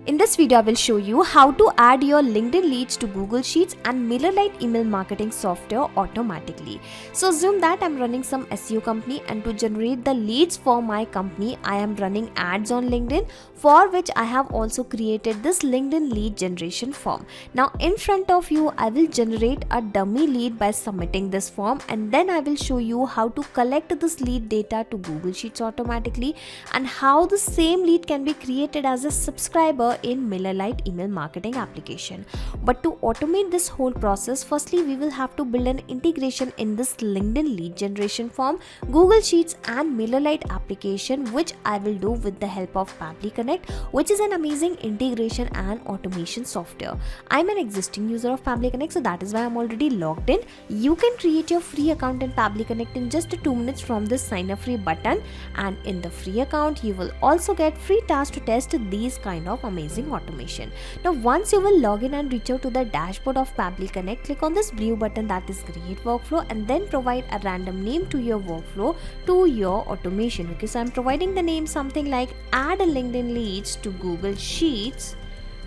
In this video, I will show you how to add your LinkedIn leads to Google Sheets and MailerLite email marketing software automatically. So assume that I'm running some SEO company, and to generate the leads for my company, I am running ads on LinkedIn, for which I have also created this LinkedIn lead generation form. Now in front of you, I will generate a dummy lead by submitting this form, and then I will show you how to collect this lead data to Google Sheets automatically and how the same lead can be created as a subscriber in MailerLite email marketing application. But to automate this whole process, firstly we will have to build an integration in this LinkedIn lead generation form, Google Sheets and MailerLite application, which I will do with the help of Pabbly Connect, which is an amazing integration and automation software. I'm an existing user of Pabbly Connect, so that is why I'm already logged in. You can create your free account in Pabbly Connect in just 2 minutes from this sign up free button, and in the free account you will also get free tasks to test these kind of amazing automation. Now once you will log in and reach out to the dashboard of Pabbly Connect, click on this blue button that is create workflow, and then provide a random name to your workflow to your automation. Okay, so I'm providing the name something like add a LinkedIn leads to Google Sheets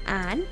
and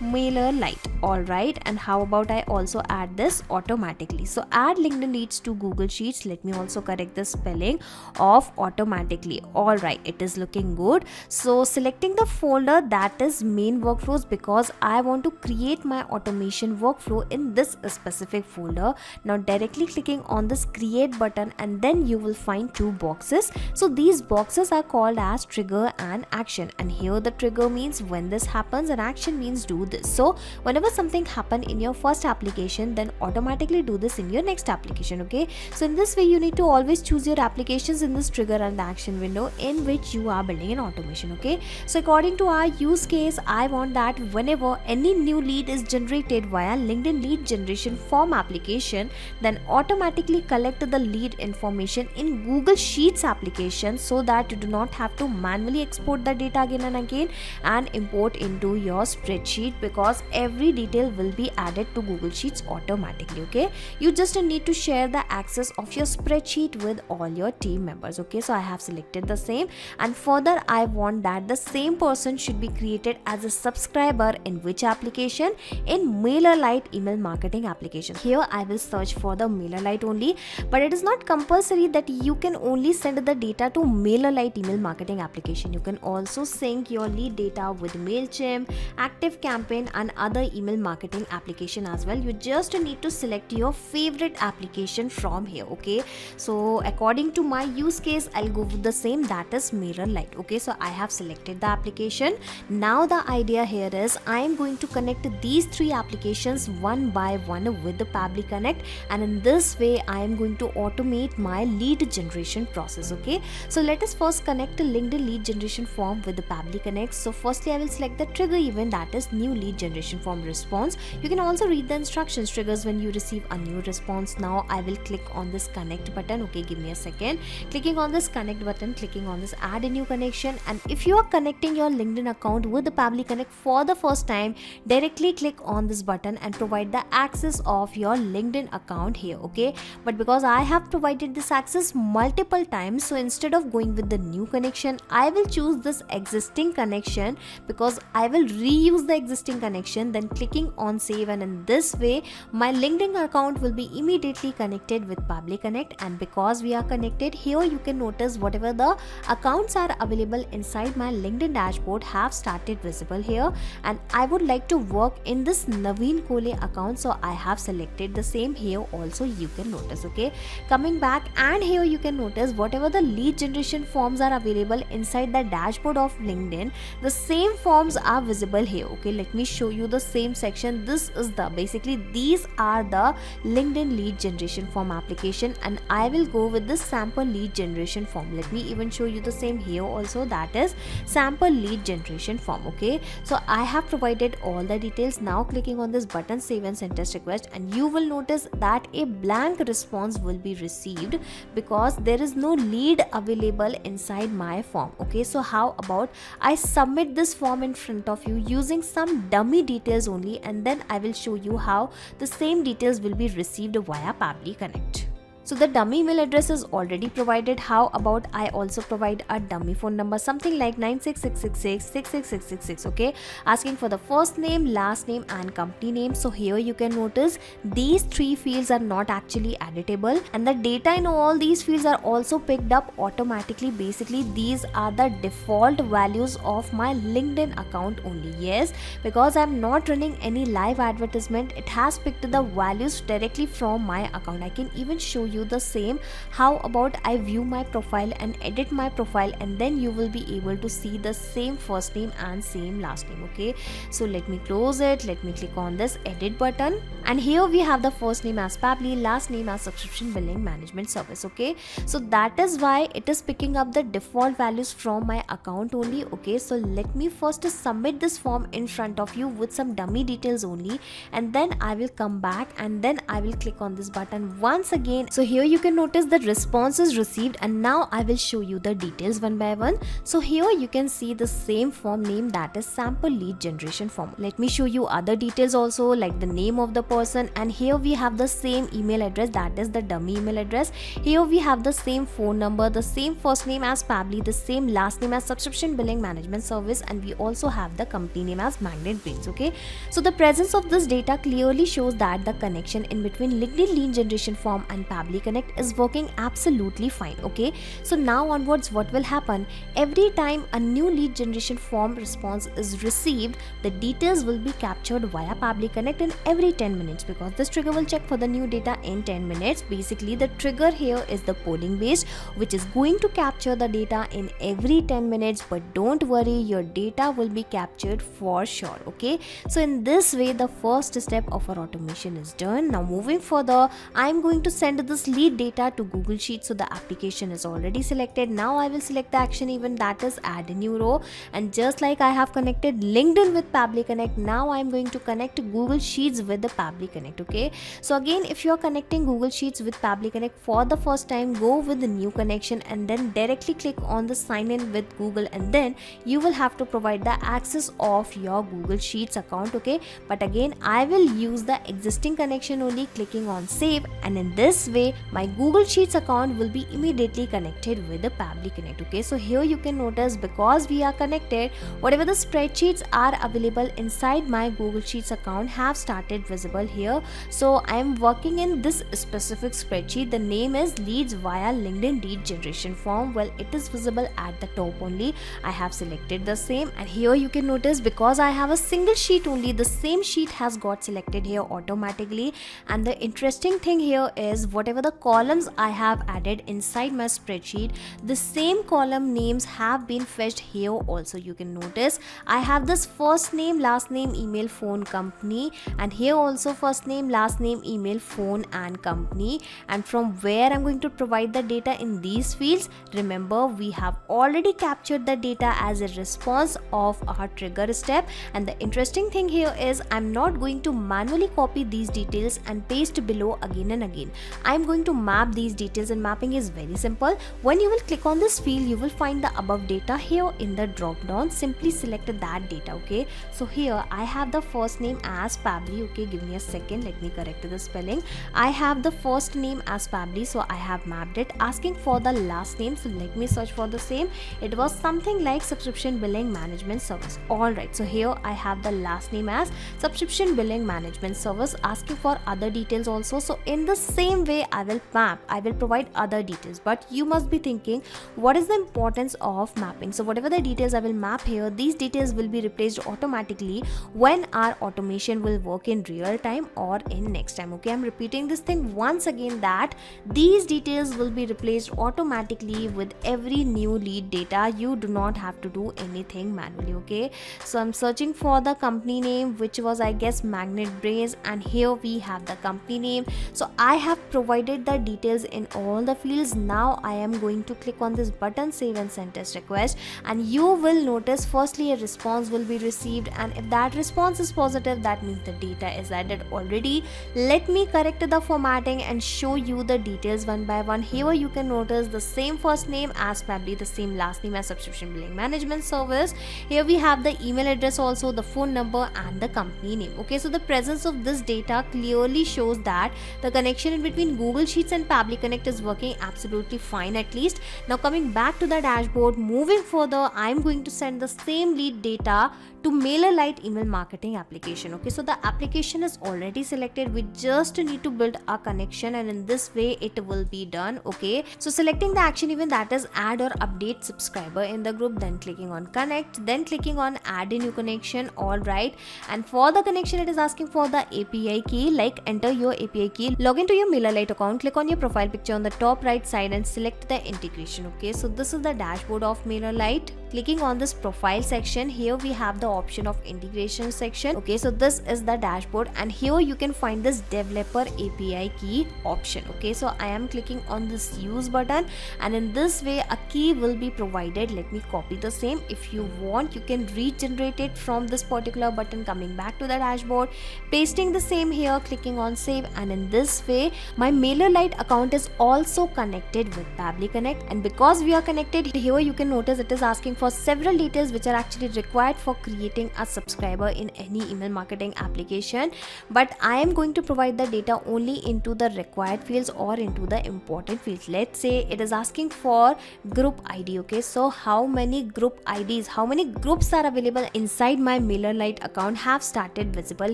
MailerLite. Alright, and how about I also add this automatically? So add LinkedIn leads to Google Sheets. Let me also correct the spelling of automatically. Alright, it is looking good. So selecting the folder that is main workflows, because I want to create my automation workflow in this specific folder. Now directly clicking on this create button, and then you will find 2 boxes. So these boxes are called as trigger and action, and here the trigger means when this happens and action means do this. So whenever something happen in your first application, then automatically do this in your next application. Okay, so in this way you need to always choose your applications in this trigger and action window in which you are building an automation. Okay, so according to our use case, I want that whenever any new lead is generated via LinkedIn lead generation form application, then automatically collect the lead information in Google Sheets application, so that you do not have to manually export the data again and again and import into your spreadsheet, because every detail will be added to Google Sheets automatically. Okay, you just need to share the access of your spreadsheet with all your team members. Okay, so I have selected the same, and further I want that the same person should be created as a subscriber in which application? In MailerLite email marketing application. Here I will search for the MailerLite only, but it is not compulsory that you can only send the data to MailerLite email marketing application. You can also sync your lead data with MailChimp, ActiveCampaign and other email marketing application as well. You just need to select your favorite application from here. Okay, so according to my use case, I'll go with the same, that is MailerLite. Okay, so I have selected the application. Now the idea here is I am going to connect these 3 applications one by one with the Pabbly Connect, and in this way I am going to automate my lead generation process. Okay, so let us first connect the LinkedIn lead generation form with the Pabbly Connect. So firstly I will select the trigger event, that is new lead generation form response. You can also read the instructions, triggers when you receive a new response. Now I will click on this connect button. Okay, give me a second. Clicking on this connect button, clicking on this add a new connection, and if you are connecting your LinkedIn account with the Pabbly Connect for the first time, directly click on this button and provide the access of your LinkedIn account here. Okay, but because I have provided this access multiple times, so instead of going with the new connection, I will choose this existing connection, because I will reuse the existing connection, then clicking on save, and in this way my LinkedIn account will be immediately connected with Pabbly Connect. And because we are connected, here you can notice whatever the accounts are available inside my LinkedIn dashboard have started visible here, and I would like to work in this Naveen Kole account, so I have selected the same. Here also you can notice. Okay, coming back, and here you can notice whatever the lead generation forms are available inside the dashboard of LinkedIn, the same forms are visible here. Okay, let me show you the same section. This is the basically these are the LinkedIn lead generation form application, and I will go with the sample lead generation form. Let me even show you the same here also, that is sample lead generation form. Okay, so I have provided all the details. Now clicking on this button save and send test request, and you will notice that a blank response will be received because there is no lead available inside my form. Okay, so how about I submit this form in front of you using some dummy details only, and then I will show you how the same details will be received via Pabbly Connect. So the dummy email address is already provided. How about I also provide a dummy phone number, something like 966666666, okay, asking for the first name, last name and company name. So here you can notice these three fields are not actually editable, and the data in all these fields are also picked up automatically. Basically these are the default values of my LinkedIn account only. Yes, because I'm not running any live advertisement, it has picked the values directly from my account. I can even show you the same. How about I view my profile and edit my profile, and then you will be able to see the same first name and same last name. Okay, so let me close it, let me click on this edit button, and here we have the first name as Pabbly, last name as subscription billing management service. Okay, so that is why it is picking up the default values from my account only. Okay, so let me first submit this form in front of you with some dummy details only, and then I will come back and then I will click on this button once again. So here you can notice the response is received, and now I will show you the details one by one. So here you can see the same form name, that is sample lead generation form. Let me show you other details also, like the name of the person, and here we have the same email address, that is the dummy email address. Here we have the same phone number, the same first name as Pabbly, the same last name as subscription billing management service, and we also have the company name as Magnet Brains. Okay, so the presence of this data clearly shows that the connection in between LinkedIn lead generation form and Pabbly Connect is working absolutely fine. Okay, so now onwards what will happen, every time a new lead generation form response is received, the details will be captured via Pabbly Connect in every 10 minutes, because this trigger will check for the new data in 10 minutes. Basically the trigger here is the polling based, which is going to capture the data in every 10 minutes, but don't worry, your data will be captured for sure. Okay, so in this way the first step of our automation is done. Now moving further, I'm going to send this lead data to Google Sheets. So the application is already selected. Now I will select the action event, that is add a new row, and just like I have connected LinkedIn with Pabbly Connect, now I'm going to connect Google Sheets with the Pabbly Connect. Okay, so again, if you're connecting Google Sheets with Pabbly Connect for the first time, go with the new connection and then directly click on the sign in with Google, and then you will have to provide the access of your Google Sheets account. Okay, but again I will use the existing connection only, clicking on save, and in this way my Google Sheets account will be immediately connected with the Pabbly Connect. Okay, so here you can notice, because we are connected, whatever the spreadsheets are available inside my Google Sheets account have started visible here. So I am working in this specific spreadsheet. The name is leads via LinkedIn lead generation form. Well, it is visible at the top only. I have selected the same, and here you can notice, because I have a single sheet only, the same sheet has got selected here automatically. And the interesting thing here is, whatever the columns I have added inside my spreadsheet, the same column names have been fetched here also. You can notice I have this first name, last name, email, phone, company, and here also first name, last name, email, phone and company. And from where I'm going to provide the data in these fields, remember we have already captured the data as a response of our trigger step. And the interesting thing here is, I'm not going to manually copy these details and paste below again and again. I'm going to map these details, and mapping is very simple. When you will click on this field, you will find the above data here in the drop down. Simply select that data. Okay, so here I have the first name as Pabbly. Okay, give me a second, let me correct the spelling. I have the first name as Pabbly, so I have mapped it. Asking for the last name, so let me search for the same. It was something like subscription billing management service. Alright, so here I have the last name as subscription billing management service. Asking for other details also. So in the same way I will map, I will provide other details, but you must be thinking, what is the importance of mapping? So whatever the details I will map here, these details will be replaced automatically when our automation will work in real time or in next time. Okay, I'm repeating this thing once again, that these details will be replaced automatically with every new lead data. You do not have to do anything manually. Okay, so I'm searching for the company name, which was I guess Magnet Brains, and here we have the company name. So I have provided the details in all the fields. Now I am going to click on this button, save and send test request, and you will notice firstly a response will be received, and if that response is positive, that means the data is added already. Let me correct the formatting and show you the details one by one. Here you can notice the same first name as Pabbly, the same last name as subscription billing management service. Here we have the email address also, the phone number and the company name. Okay, so the presence of this data clearly shows that the connection in between Google Google Sheets and Pabbly Connect is working absolutely fine at least. Now coming back to the dashboard, moving further, I'm going to send the same lead data to MailerLite email marketing application. Okay, so the application is already selected. We just need to build a connection, and in this way it will be done. Okay, so selecting the action event, that is add or update subscriber in the group, then clicking on connect, then clicking on add a new connection. All right, and for the connection it is asking for the API key, like enter your API key, log into your MailerLite account, click on your profile picture on the top right side and select the integration. Okay, so this is the dashboard of MailerLite. Clicking on this profile section, here we have the option of integration section. Okay, so this is the dashboard, and here you can find this developer API key option. Okay, so I am clicking on this use button, and in this way a key will be provided. Let me copy the same. If you want, you can regenerate it from this particular button. Coming back to the dashboard, pasting the same here, clicking on save, and in this way my MailerLite account is also connected with Pabbly Connect. And because we are connected, here you can notice it is asking for several details which are actually required for creating a subscriber in any email marketing application, but I am going to provide the data only into the required fields or into the important fields. Let's say it is asking for group ID. Okay, so how many group IDs, how many groups are available inside my MailerLite account have started visible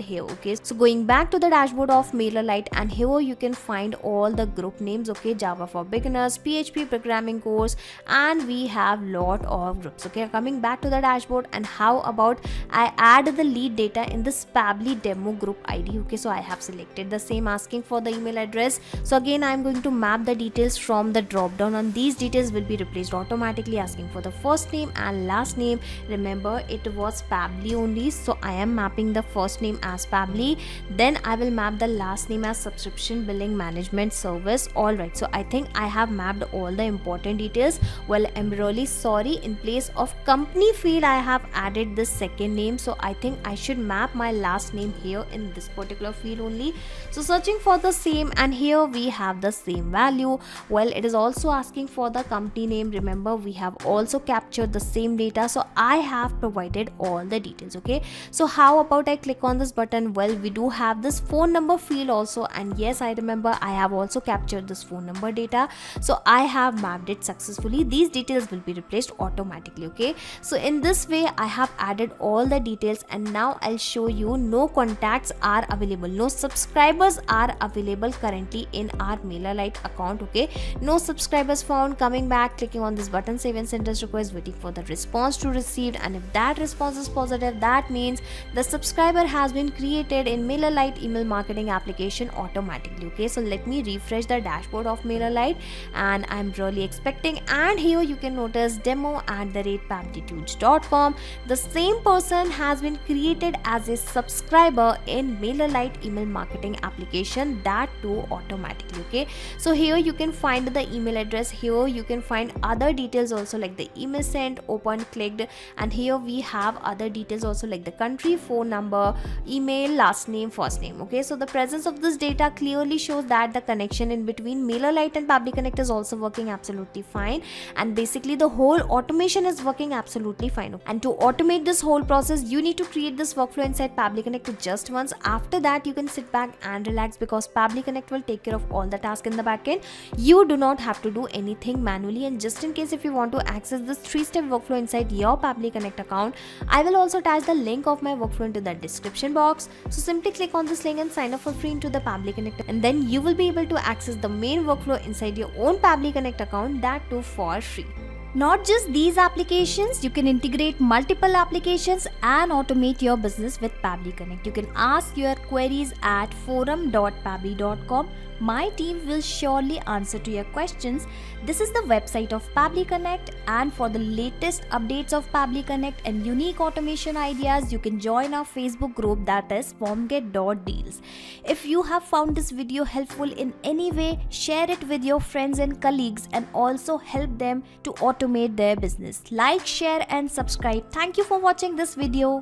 here. Okay, so going back to the dashboard of MailerLite, and here you can find all the group names. Okay, Java for beginners, PHP programming course, and we have lot of groups. Okay, coming back to the dashboard, and how about I add the lead data in this Pabbly demo group ID. Okay, so I have selected the same, asking for the email address. So again I am going to map the details from the drop down, and these details will be replaced automatically, asking for the first name and last name. Remember, it was Pabbly only, so I am mapping the first name as Pabbly, then I will map the last name as subscription billing management service. All right, so I think I have mapped all the important details. Well, I'm really sorry, in place of company field I have added this second name, so I think I should map my last name here in this particular field only. So searching for the same, and here we have the same value. Well, it is also asking for the company name. Remember, we have also captured the same data, so I have provided all the details. Okay, so how about I click on this button? Well, we do have this phone number field also, and yes, I remember I have also captured this phone number data, so I have mapped it successfully. These details will be replaced automatically. Okay, so in this way I have added all the details, and now I'll show you no contacts are available, no subscribers are available currently in our MailerLite account. Okay, no subscribers found. Coming back, clicking on this button, save and send as request, waiting for the response to received, and if that response is positive, that means the subscriber has been created in MailerLite email marketing application automatically. Okay, so let me refresh the dashboard of MailerLite, and I'm really expecting, and here you can notice demo@pabblytudes.com. the same person has been created as a subscriber in MailerLite email marketing application, that too automatically. Okay, so here you can find the email address, here you can find other details also, like the email sent, opened, clicked, and here we have other details also, like the country, phone number, email, last name, first name. Okay, so the presence of this data clearly shows that the connection in between MailerLite and Pabbly Connect is also working absolutely fine, and basically the whole automation is working absolutely fine. And to automate this whole process, you need to create this workflow inside Pabbly Connect just once. After that, you can sit back and relax, because Pabbly Connect will take care of all the tasks in the backend. You do not have to do anything manually. And just in case if you want to access this 3-step workflow inside your Pabbly Connect account, I will also attach the link of my workflow into the description box. So simply click on this link and sign up for free into the Pabbly Connect, and then you will be able to access the main workflow inside your own Pabbly Connect account, that too for free. Not just these applications, you can integrate multiple applications and automate your business with Pabbly Connect. You can ask your queries at forum.pabbly.com. My team will surely answer to your questions. This is the website of Pabbly Connect, and for the latest updates of Pabbly Connect and unique automation ideas, you can join our Facebook group, that is formget.deals. If you have found this video helpful in any way, share it with your friends and colleagues, and also help them to automate their business. Like, share and subscribe. Thank you for watching this video.